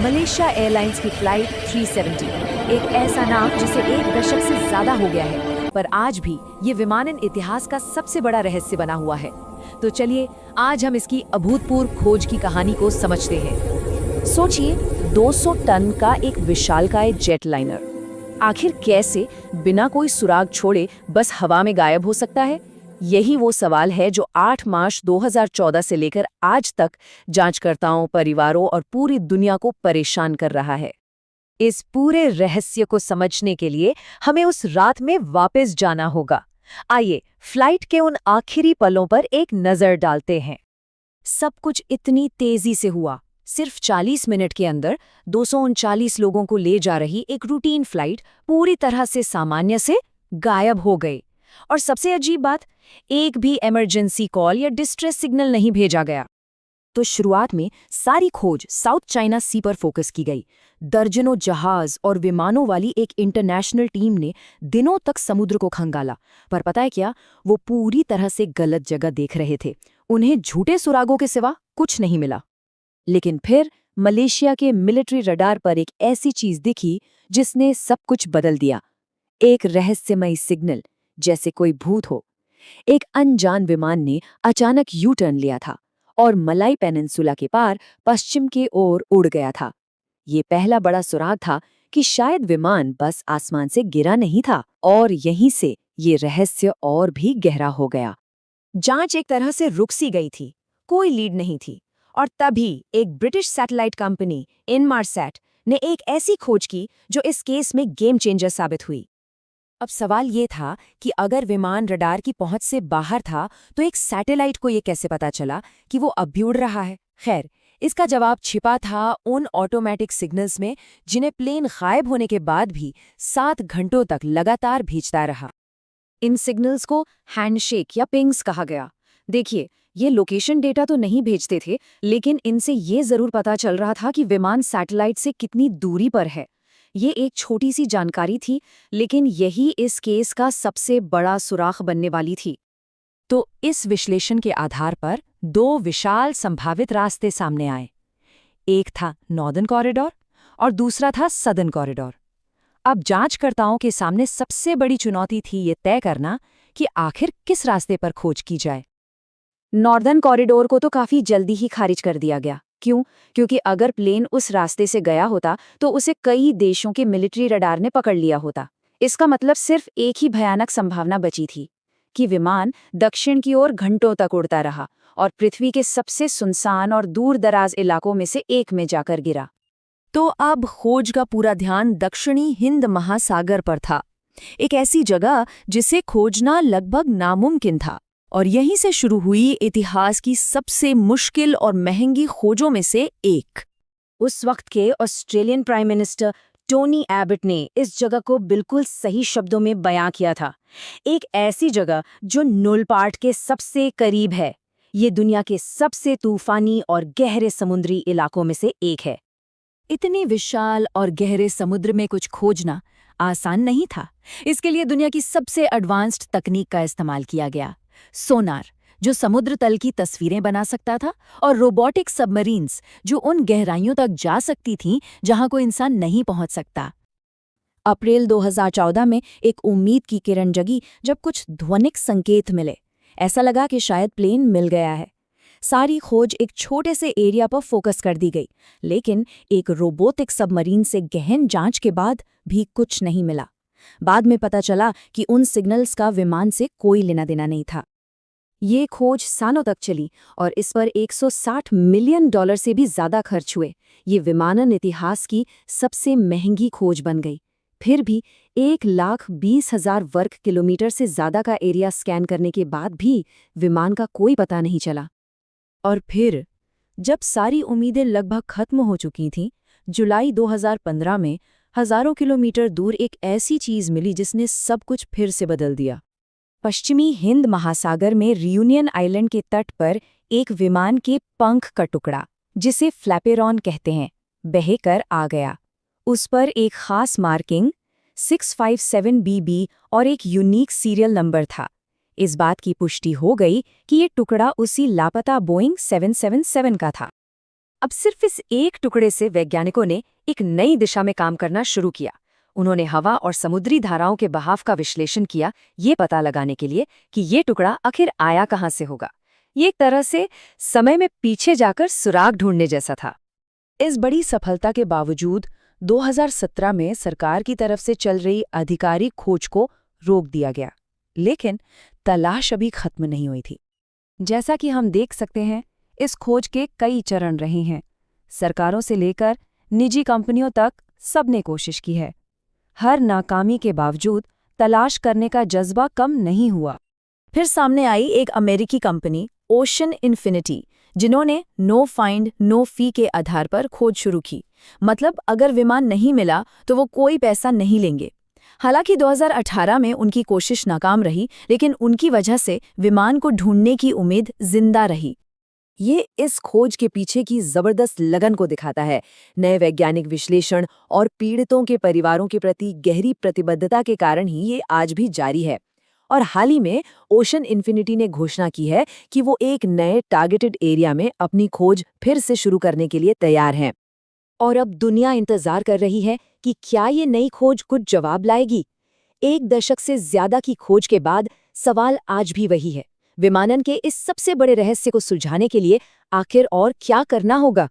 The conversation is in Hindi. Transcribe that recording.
मलेशिया एयरलाइंस की फ्लाइट 370, एक ऐसा नाम जिसे एक दशक से ज्यादा हो गया है, पर आज भी ये विमानन इतिहास का सबसे बड़ा रहस्य बना हुआ है। तो चलिए आज हम इसकी अभूतपूर्व खोज की कहानी को समझते हैं। सोचिए, 200 टन का एक विशालकाय जेट लाइनर आखिर कैसे बिना कोई सुराग छोड़े बस हवा में गायब हो सकता है? यही वो सवाल है जो 8 मार्च 2014 से लेकर आज तक जांचकर्ताओं, परिवारों और पूरी दुनिया को परेशान कर रहा है। इस पूरे रहस्य को समझने के लिए हमें उस रात में वापस जाना होगा। आइए फ्लाइट के उन आखिरी पलों पर एक नजर डालते हैं। सब कुछ इतनी तेजी से हुआ। सिर्फ 40 मिनट के अंदर 239 लोगों को ले जा रही एक रूटीन फ्लाइट पूरी तरह से सामान्य से गायब हो गई। और सबसे अजीब बात, एक भी इमरजेंसी कॉल या डिस्ट्रेस सिग्नल नहीं भेजा गया। तो शुरुआत में सारी खोज साउथ चाइना सी पर फोकस की गई। दर्जनों जहाज और विमानों वाली एक इंटरनेशनल टीम ने दिनों तक समुद्र को खंगाला, पर पता है क्या, वो पूरी तरह से गलत जगह देख रहे थे। उन्हें झूठे सुरागों के सिवा कुछ नहीं मिला। लेकिन फिर मलेशिया के मिलिट्री रडार पर एक ऐसी चीज दिखी जिसने सब कुछ बदल दिया। एक रहस्यमयी सिग्नल, जैसे कोई भूत हो। एक अनजान विमान ने अचानक यू टर्न लिया था और मलाई पेनिनसुला के पार पश्चिम की ओर उड़ गया था। ये पहला बड़ा सुराग था कि शायद विमान बस आसमान से गिरा नहीं था, और यहीं से ये रहस्य और भी गहरा हो गया। जांच एक तरह से रुक सी गई थी, कोई लीड नहीं थी, और तभी एक ब्रिटिश सैटेलाइट कंपनी इनमारसैट ने एक ऐसी खोज की जो इस केस में गेम चेंजर साबित हुई। अब सवाल ये था कि अगर विमान रडार की पहुंच से बाहर था तो एक सैटेलाइट को ये कैसे पता चला कि वो अब भी उड़ रहा है? खैर, इसका जवाब छिपा था उन ऑटोमेटिक सिग्नल्स में जिन्हें प्लेन गायब होने के बाद भी 7 घंटों तक लगातार भेजता रहा। इन सिग्नल्स को हैंडशेक या पिंग्स कहा गया। देखिए, ये लोकेशन डेटा तो नहीं भेजते थे, लेकिन इनसे ये जरूर पता चल रहा था कि विमान सैटेलाइट से कितनी दूरी पर है। ये एक छोटी सी जानकारी थी, लेकिन यही इस केस का सबसे बड़ा सुराख बनने वाली थी। तो इस विश्लेषण के आधार पर 2 विशाल संभावित रास्ते सामने आए। एक था नॉर्दर्न कॉरिडोर और दूसरा था सदर्न कॉरिडोर। अब जांचकर्ताओं के सामने सबसे बड़ी चुनौती थी ये तय करना कि आखिर किस रास्ते पर खोज की जाए। नॉर्दर्न कॉरिडोर को तो काफी जल्दी ही खारिज कर दिया गया। क्यों? क्योंकि अगर प्लेन उस रास्ते से गया होता तो उसे कई देशों के मिलिट्री रडार ने पकड़ लिया होता। इसका मतलब सिर्फ एक ही भयानक संभावना बची थी कि विमान दक्षिण की ओर घंटों तक उड़ता रहा और पृथ्वी के सबसे सुनसान और दूर दराज इलाकों में से एक में जाकर गिरा। तो अब खोज का पूरा ध्यान दक्षिणी हिंद महासागर पर था, एक ऐसी जगह जिसे खोजना लगभग नामुमकिन था। और यहीं से शुरू हुई इतिहास की सबसे मुश्किल और महंगी खोजों में से एक। उस वक्त के Australian prime minister Tony Abbott ने इस जगह को बिल्कुल सही शब्दों में बयां किया था। एक ऐसी जगह जो नुलपार्ट के सबसे करीब है। ये दुनिया के सबसे तूफानी और गहरे समुद्री इलाकों में से एक है। इतने विशाल और गहरे समुद्र में कुछ खोजना आसान नहीं था। इसके लिए दुनिया की सबसे एडवांस्ड तकनीक का इस्तेमाल किया गया। सोनार, जो समुद्र तल की तस्वीरें बना सकता था, और रोबोटिक सबमरीन्स, जो उन गहराइयों तक जा सकती थीं जहां कोई इंसान नहीं पहुंच सकता। अप्रैल 2014 में एक उम्मीद की किरण जगी जब कुछ ध्वनिक संकेत मिले। ऐसा लगा कि शायद प्लेन मिल गया है। सारी खोज एक छोटे से एरिया पर फोकस कर दी गई, लेकिन एक रोबोटिक सबमरीन से गहन जांच के बाद भी कुछ नहीं मिला। बाद में पता चला कि उन सिग्नल्स का विमान से कोई लेना देना नहीं था। ये खोज सालों तक चली और इस पर $160 मिलियन से भी ज्यादा खर्च हुए। ये विमानन इतिहास की सबसे महंगी खोज बन गई। फिर भी 1,20,000 वर्ग किलोमीटर से ज्यादा का एरिया स्कैन करने के बाद भी विमान का कोई पता नहीं चला। और फिर जब सारी उम्मीदें लगभग खत्म हो चुकी थीं, जुलाई 2015 में हजारों किलोमीटर दूर एक ऐसी चीज मिली जिसने सब कुछ फिर से बदल दिया। पश्चिमी हिंद महासागर में रियूनियन आइलैंड के तट पर एक विमान के पंख का टुकड़ा, जिसे फ्लैपेरॉन कहते हैं, बहकर आ गया। उस पर एक खास मार्किंग 657BB और एक यूनिक सीरियल नंबर था। इस बात की पुष्टि हो गई कि ये टुकड़ा उसी लापता बोइंग 777 का था। अब सिर्फ इस एक टुकड़े से वैज्ञानिकों ने एक नई दिशा में काम करना शुरू किया। उन्होंने हवा और समुद्री धाराओं के बहाव का विश्लेषण किया, ये पता लगाने के लिए कि ये टुकड़ा आखिर आया कहाँ से होगा। ये एक तरह से समय में पीछे जाकर सुराग ढूंढने जैसा था। इस बड़ी सफलता के बावजूद 2017 में सरकार की तरफ से चल रही आधिकारिक खोज को रोक दिया गया, लेकिन तलाश अभी खत्म नहीं हुई थी। जैसा कि हम देख सकते हैं, इस खोज के कई चरण रहे हैं। सरकारों से लेकर निजी कंपनियों तक सबने कोशिश की है। हर नाकामी के बावजूद तलाश करने का जज्बा कम नहीं हुआ। फिर सामने आई एक अमेरिकी कंपनी ओशन इन्फिनिटी, जिन्होंने नो फाइंड नो फी के आधार पर खोज शुरू की। मतलब अगर विमान नहीं मिला तो वो कोई पैसा नहीं लेंगे। हालांकि 2018 में उनकी कोशिश नाकाम रही, लेकिन उनकी वजह से विमान को ढूंढने की उम्मीद जिंदा रही। ये इस खोज के पीछे की जबरदस्त लगन को दिखाता है। नए वैज्ञानिक विश्लेषण और पीड़ितों के परिवारों के प्रति गहरी प्रतिबद्धता के कारण ही ये आज भी जारी है। और हाल ही में ओशन इन्फिनिटी ने घोषणा की है कि वो एक नए टारगेटेड एरिया में अपनी खोज फिर से शुरू करने के लिए तैयार हैं। और अब दुनिया इंतजार कर रही है कि क्या ये नई खोज कुछ जवाब लाएगी। एक दशक से ज्यादा की खोज के बाद सवाल आज भी वही है, विमानन के इस सबसे बड़े रहस्य को सुलझाने के लिए आखिर और क्या करना होगा।